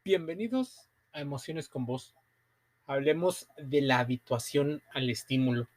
Bienvenidos a Emociones con Vos. Hablemos de la habituación al estímulo.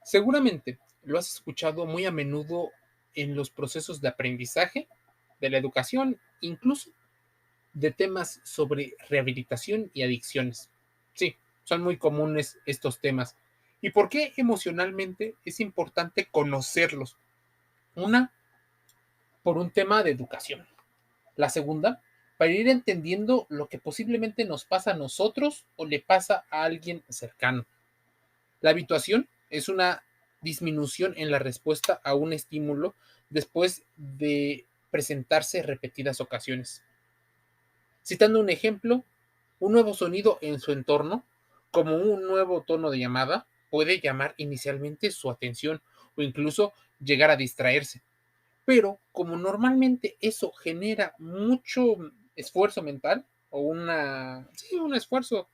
Seguramente lo has escuchado muy a menudo en los procesos de aprendizaje, de la educación, incluso de temas sobre rehabilitación y adicciones. Sí, son muy comunes estos temas. ¿Y por qué emocionalmente es importante conocerlos? Una, por un tema de educación. La segunda, para ir entendiendo lo que posiblemente nos pasa a nosotros o le pasa a alguien cercano. La habituación es una disminución en la respuesta a un estímulo después de presentarse repetidas ocasiones. Citando un ejemplo, un nuevo sonido en su entorno, como un nuevo tono de llamada, puede llamar inicialmente su atención o incluso llegar a distraerse. Pero como normalmente eso genera mucho esfuerzo mental o sí, un esfuerzo,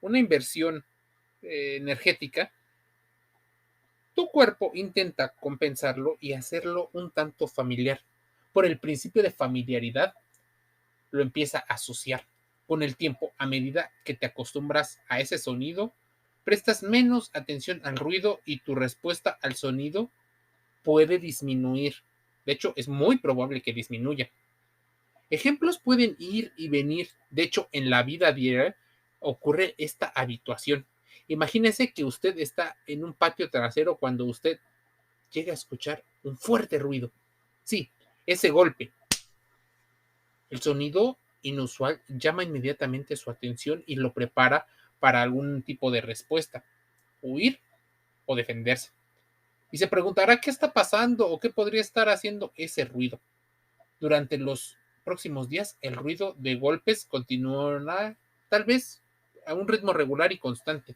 una inversión energética, tu cuerpo intenta compensarlo y hacerlo un tanto familiar. Por el principio de familiaridad, lo empieza a asociar. Con el tiempo, a medida que te acostumbras a ese sonido, prestas menos atención al ruido y tu respuesta al sonido puede disminuir. De hecho, es muy probable que disminuya. Ejemplos pueden ir y venir. De hecho, en la vida diaria ocurre esta habituación. Imagínese que usted está en un patio trasero cuando usted llega a escuchar un fuerte ruido. Sí, ese golpe. El sonido inusual llama inmediatamente su atención y lo prepara para algún tipo de respuesta, huir o defenderse. Y se preguntará qué está pasando o qué podría estar haciendo ese ruido. Durante los próximos días, el ruido de golpes continuará tal vez a un ritmo regular y constante.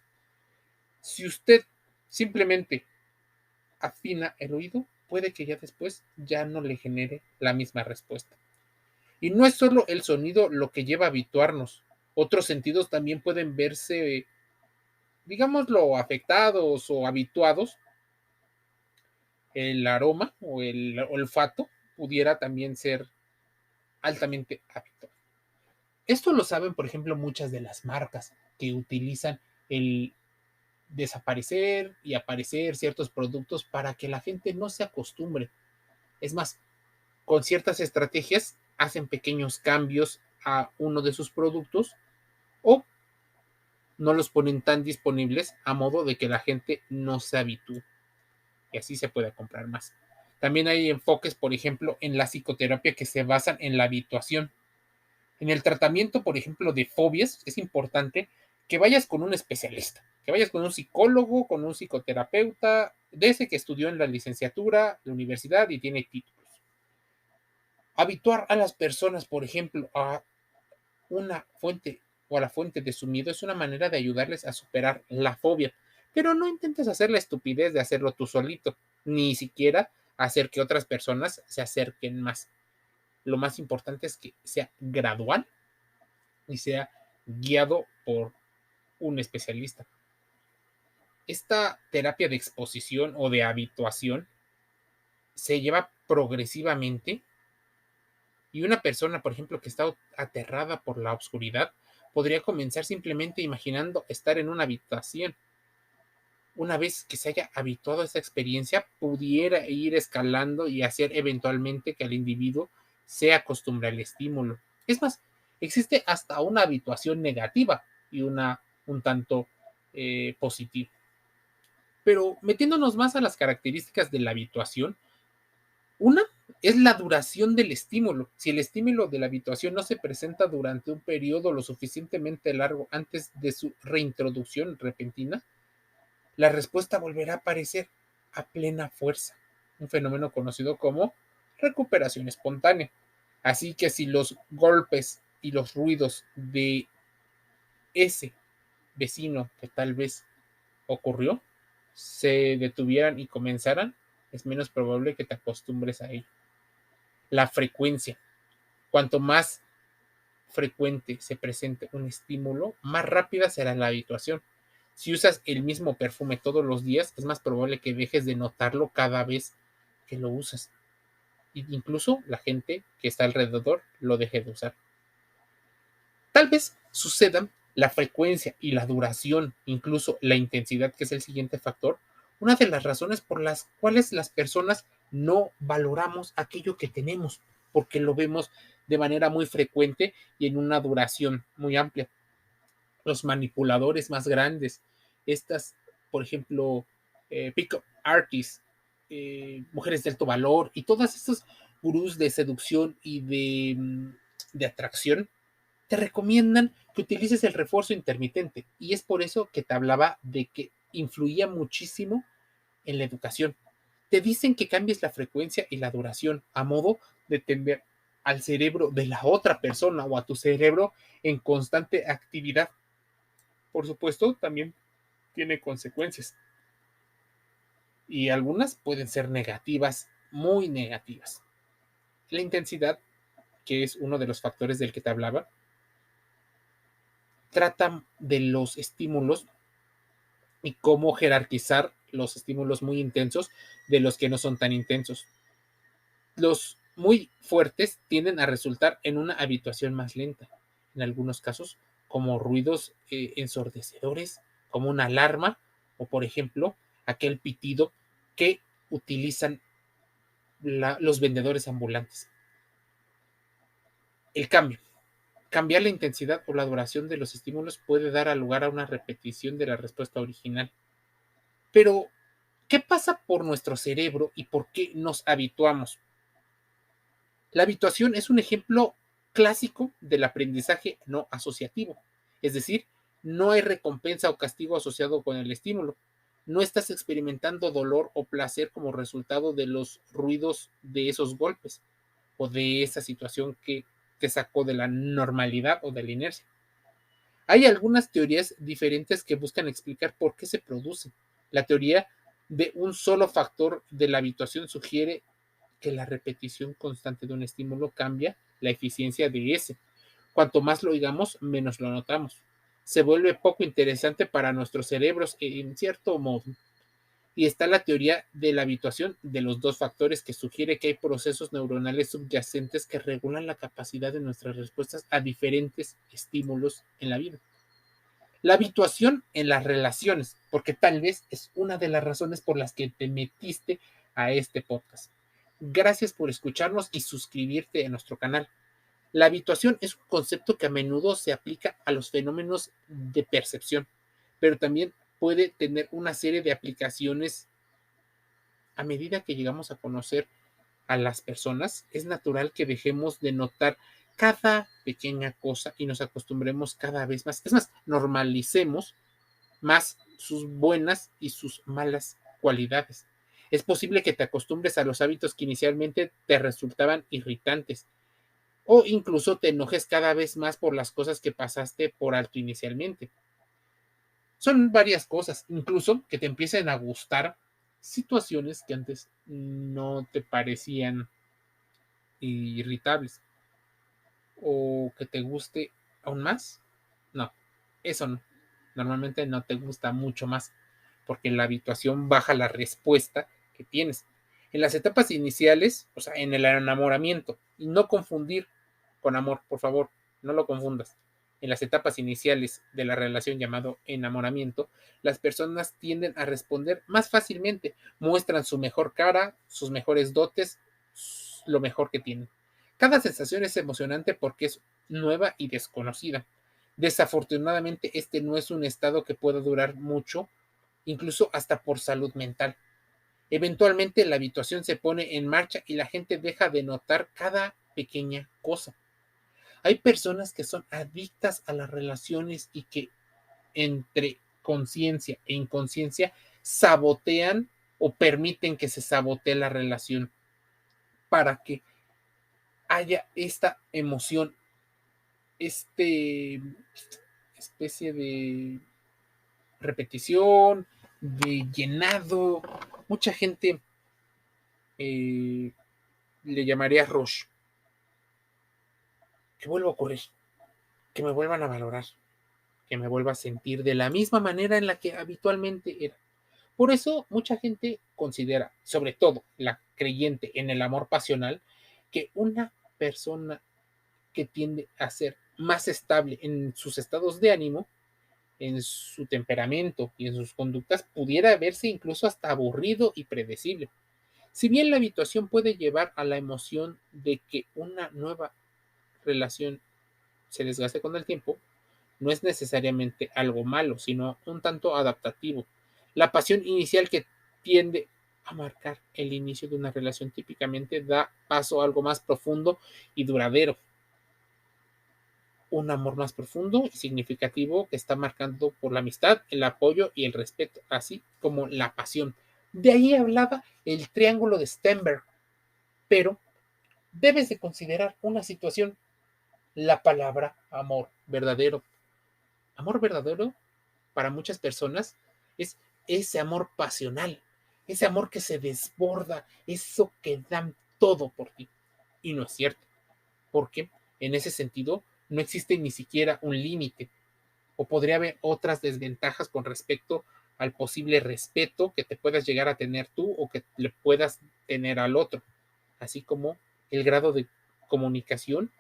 Si usted simplemente afina el oído, puede que ya después ya no le genere la misma respuesta. Y no es solo el sonido lo que lleva a habituarnos. Otros sentidos también pueden verse, digámoslo, afectados o habituados. El aroma o el olfato pudiera también ser altamente habitual. Esto lo saben, por ejemplo, muchas de las marcas que utilizan el desaparecer y aparecer ciertos productos para que la gente no se acostumbre. Es más, con ciertas estrategias hacen pequeños cambios a uno de sus productos o no los ponen tan disponibles a modo de que la gente no se habitúe y así se pueda comprar más. También hay enfoques, por ejemplo, en la psicoterapia que se basan en la habituación. En el tratamiento, por ejemplo, de fobias, es importante que vayas con un especialista, que vayas con un psicólogo, con un psicoterapeuta, de ese que estudió en la licenciatura, la universidad y tiene títulos. Habituar a las personas, por ejemplo, a una fuente o a la fuente de su miedo es una manera de ayudarles a superar la fobia. Pero no intentes hacer la estupidez de hacerlo tú solito, ni siquiera hacer que otras personas se acerquen más. Lo más importante es que sea gradual y sea guiado por un especialista. Esta terapia de exposición o de habituación se lleva progresivamente y una persona, por ejemplo, que está aterrada por la oscuridad, podría comenzar simplemente imaginando estar en una habitación. Una vez que se haya habituado a esa experiencia, pudiera ir escalando y hacer eventualmente que el individuo se acostumbre al estímulo. Es más, existe hasta una habituación negativa y una un tanto positiva. Pero metiéndonos más a las características de la habituación, una es la duración del estímulo. Si el estímulo de la habituación no se presenta durante un periodo lo suficientemente largo antes de su reintroducción repentina, la respuesta volverá a aparecer a plena fuerza, un fenómeno conocido como recuperación espontánea. Así que si los golpes y los ruidos de ese vecino que tal vez ocurrió se detuvieran y comenzaran, es menos probable que te acostumbres a ello. La frecuencia. Cuanto más frecuente se presente un estímulo, más rápida será la habituación. Si usas el mismo perfume todos los días, es más probable que dejes de notarlo cada vez que lo usas. E incluso la gente que está alrededor lo deje de usar. Tal vez sucedan la frecuencia y la duración, incluso la intensidad, que es el siguiente factor, una de las razones por las cuales las personas no valoramos aquello que tenemos, porque lo vemos de manera muy frecuente y en una duración muy amplia. Los manipuladores más grandes, estas, por ejemplo, pick-up artists, mujeres de alto valor y todas estos gurús de seducción y de atracción, te recomiendan que utilices el refuerzo intermitente. Y es por eso que te hablaba de que influía muchísimo en la educación. Te dicen que cambies la frecuencia y la duración a modo de tener al cerebro de la otra persona o a tu cerebro en constante actividad. Por supuesto, también tiene consecuencias y algunas pueden ser negativas, muy negativas. La intensidad, que es uno de los factores del que te hablaba, trata de los estímulos y cómo jerarquizar los estímulos muy intensos de los que no son tan intensos. Los muy fuertes tienden a resultar en una habituación más lenta, en algunos casos como ruidos ensordecedores, como una alarma o, por ejemplo, aquel pitido que utilizan los vendedores ambulantes. El cambio. Cambiar la intensidad o la duración de los estímulos puede dar lugar a una repetición de la respuesta original. Pero, ¿qué pasa por nuestro cerebro y por qué nos habituamos? La habituación es un ejemplo clásico del aprendizaje no asociativo, es decir, no hay recompensa o castigo asociado con el estímulo. No estás experimentando dolor o placer como resultado de los ruidos de esos golpes o de esa situación que te sacó de la normalidad o de la inercia. Hay algunas teorías diferentes que buscan explicar por qué se produce. La teoría de un solo factor de la habituación sugiere que la repetición constante de un estímulo cambia la eficiencia de ese. Cuanto más lo oigamos, menos lo notamos. Se vuelve poco interesante para nuestros cerebros en cierto modo. Y está la teoría de la habituación de los dos factores, que sugiere que hay procesos neuronales subyacentes que regulan la capacidad de nuestras respuestas a diferentes estímulos en la vida. La habituación en las relaciones, porque tal vez es una de las razones por las que te metiste a este podcast. Gracias por escucharnos y suscribirte a nuestro canal. La habituación es un concepto que a menudo se aplica a los fenómenos de percepción, pero también puede tener una serie de aplicaciones a medida que llegamos a conocer a las personas. Es natural que dejemos de notar cada pequeña cosa y nos acostumbremos cada vez más. Es más, normalicemos más sus buenas y sus malas cualidades. Es posible que te acostumbres a los hábitos que inicialmente te resultaban irritantes o incluso te enojes cada vez más por las cosas que pasaste por alto inicialmente. Son varias cosas, incluso que te empiecen a gustar situaciones que antes no te parecían irritables o que te guste aún más. No, eso no. Normalmente no te gusta mucho más porque la habituación baja la respuesta que tienes. En las etapas iniciales, o sea, en el enamoramiento, y no confundir con amor, por favor, no lo confundas. En las etapas iniciales de la relación llamado enamoramiento, las personas tienden a responder más fácilmente, muestran su mejor cara, sus mejores dotes, lo mejor que tienen. Cada sensación es emocionante porque es nueva y desconocida. Desafortunadamente, este no es un estado que pueda durar mucho, incluso hasta por salud mental. Eventualmente la habituación se pone en marcha y la gente deja de notar cada pequeña cosa. Hay personas que son adictas a las relaciones y que entre conciencia e inconsciencia sabotean o permiten que se sabotee la relación para que haya esta emoción, este especie de repetición, de llenado. Mucha gente le llamaría rush. Que vuelva a ocurrir, que me vuelvan a valorar, que me vuelva a sentir de la misma manera en la que habitualmente era. Por eso mucha gente considera, sobre todo la creyente en el amor pasional, que una persona que tiende a ser más estable en sus estados de ánimo, en su temperamento y en sus conductas, pudiera verse incluso hasta aburrido y predecible. Si bien la habituación puede llevar a la emoción de que una nueva relación se desgaste con el tiempo, no es necesariamente algo malo, sino un tanto adaptativo. La pasión inicial que tiende a marcar el inicio de una relación típicamente da paso a algo más profundo y duradero. Un amor más profundo y significativo que está marcado por la amistad, el apoyo y el respeto, así como la pasión. De ahí hablaba el triángulo de Stenberg, pero debes de considerar una situación, la palabra amor verdadero. Amor verdadero para muchas personas es ese amor pasional, ese amor que se desborda, eso que dan todo por ti. Y no es cierto, porque en ese sentido no existe ni siquiera un límite, o podría haber otras desventajas con respecto al posible respeto que te puedas llegar a tener tú o que le puedas tener al otro, así como el grado de comunicación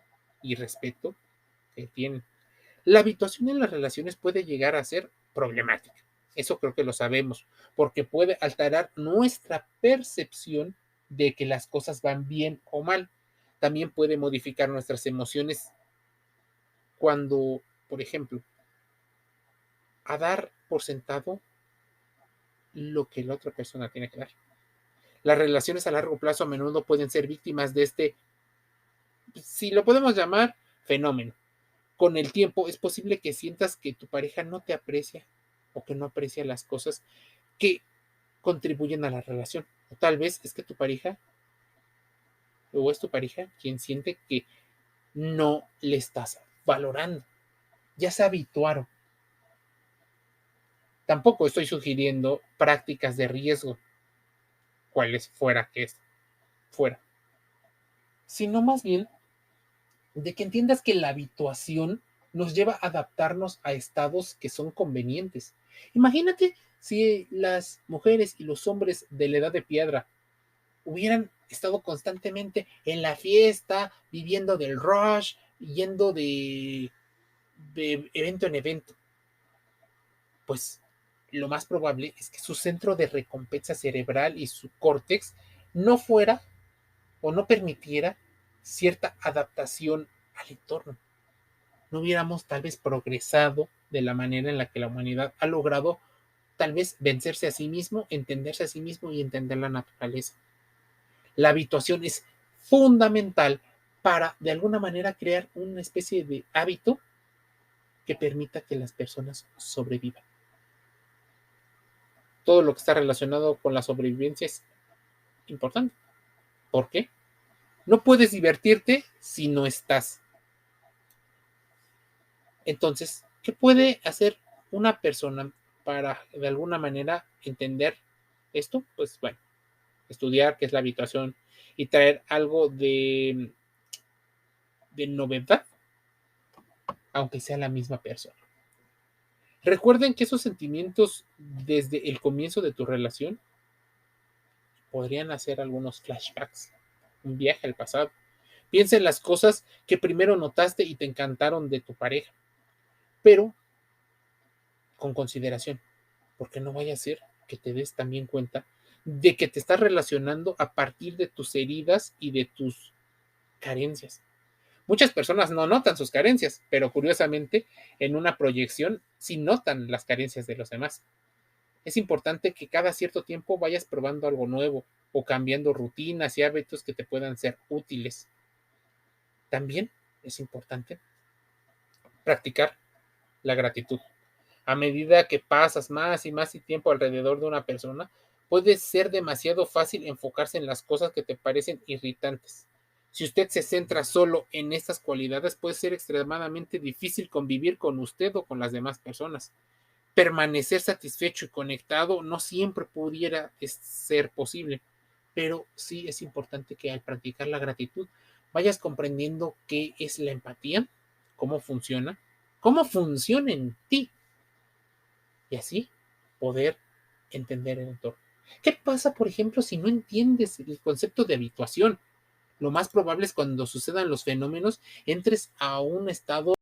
y respeto que tienen. La habituación en las relaciones puede llegar a ser problemática. Eso creo que lo sabemos, porque puede alterar nuestra percepción de que las cosas van bien o mal. También puede modificar nuestras emociones cuando, por ejemplo, a dar por sentado lo que la otra persona tiene que dar. Las relaciones a largo plazo a menudo pueden ser víctimas de este, si lo podemos llamar, fenómeno. Con el tiempo es posible que sientas que tu pareja no te aprecia o que no aprecia las cosas que contribuyen a la relación. O tal vez es que tu pareja o es tu pareja quien siente que no le estás valorando. Ya se habituaron. Tampoco estoy sugiriendo prácticas de riesgo, cuales fuera que es fuera, sino más bien de que entiendas que la habituación nos lleva a adaptarnos a estados que son convenientes. Imagínate si las mujeres y los hombres de la edad de piedra hubieran estado constantemente en la fiesta, viviendo del rush, yendo de evento en evento, pues lo más probable es que su centro de recompensa cerebral y su córtex no fuera o no permitiera cierta adaptación al entorno. No hubiéramos tal vez progresado de la manera en la que la humanidad ha logrado tal vez vencerse a sí mismo, entenderse a sí mismo y entender la naturaleza. La habituación es fundamental para de alguna manera crear una especie de hábito que permita que las personas sobrevivan. Todo lo que está relacionado con la sobrevivencia es importante. ¿Por qué? No puedes divertirte si no estás. Entonces, ¿qué puede hacer una persona para de alguna manera entender esto? Pues bueno, estudiar qué es la habituación y traer algo de novedad, aunque sea la misma persona. Recuerden que esos sentimientos desde el comienzo de tu relación podrían hacer algunos flashbacks, un viaje al pasado. Piensa en las cosas que primero notaste y te encantaron de tu pareja, pero con consideración, porque no vaya a ser que te des también cuenta de que te estás relacionando a partir de tus heridas y de tus carencias. Muchas personas no notan sus carencias, pero curiosamente en una proyección sí notan las carencias de los demás. Es importante que cada cierto tiempo vayas probando algo nuevo o cambiando rutinas y hábitos que te puedan ser útiles. También es importante practicar la gratitud. A medida que pasas más y más tiempo alrededor de una persona, puede ser demasiado fácil enfocarse en las cosas que te parecen irritantes. Si usted se centra solo en estas cualidades, puede ser extremadamente difícil convivir con usted o con las demás personas. Permanecer satisfecho y conectado no siempre pudiera ser posible, pero sí es importante que al practicar la gratitud vayas comprendiendo qué es la empatía, cómo funciona en ti y así poder entender el entorno. ¿Qué pasa, por ejemplo, si no entiendes el concepto de habituación? Lo más probable es cuando sucedan los fenómenos, entres a un estado